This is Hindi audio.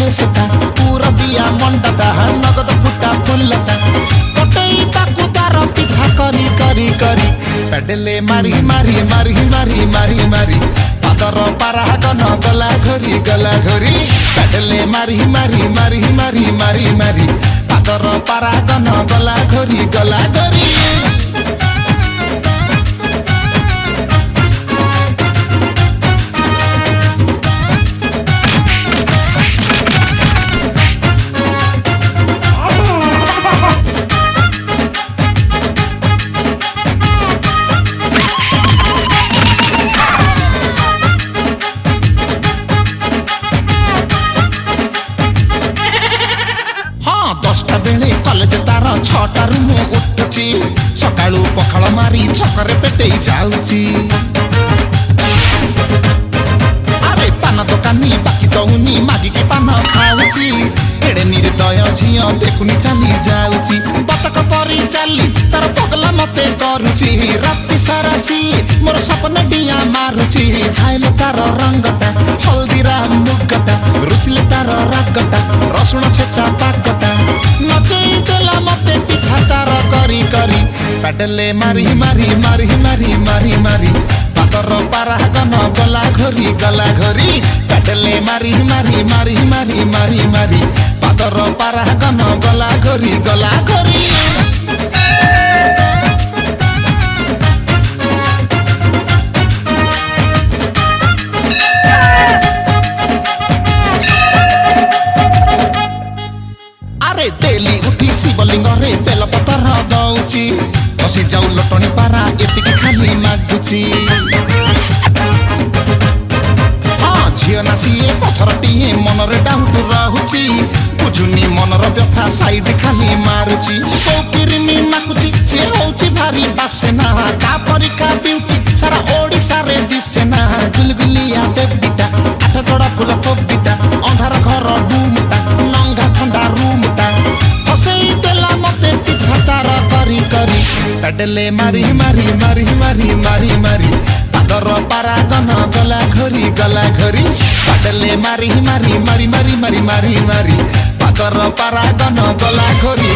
फेसटा पूरा दिया मंडटा नगद फुटा फुलटा कटई पाकु तार पीछा करी करी करी पेडले मारी मारी मारी मारी मारी मारी पादर पारागन गला घरी पेडले मारी मारी मारी मारी मारी मारी पादर पारागन गला घरी दसटा बेले कॉलेज तार छटारू मु उठुची सकाळू पखाळ मारी छकरे पेटे जाउची अरे पान दोकानी बाकी दउनी मागिके पान खाउची एडे निर्दय झियो देखुनी चाली जाउची बतक परी चाली तार पगला मते करूची राति सारा सी मोर सपन डिया मारुची हाइलो तार रंगटा हल्दीरा मुगटा रुसिले तार रागटा रसुण छेचा पाकटा नचई देला मते पिछा तार करी करी पेडले मारी मारी मारी मारी मारी मारी पादर पारागन गला घरी पेडले मारी मारी मारी मारी मारी मारी पादर पारागन गला घरी अरे डेली उठी शिवलिंग रे बेलपतर दउची बसी जाऊ लटणी पारा एतिकी खाली मागुची हाँ झियो नासिए पथरटीए मनरे डाउट रहुची बुझुनी मनर व्यथा साइड खाली मारुची कोकिरिमी माकुची से होउची भारी बासेना का परिका ब्यूटी सारा ओडिसा रे दिसेना गुलगुलिया बेबिटा आठ गड़ा फुल कोबिटा अंधार घर डूमटा नंगा ठंडा रूमटा हसई देला मते पिछा तार करी करी पेडले मारी मारी मारी मारी मारी मारी पादर पारागन गला घरी पेडले मारी मारी मारी मारी मारी मारी पादर पारागन गला घरी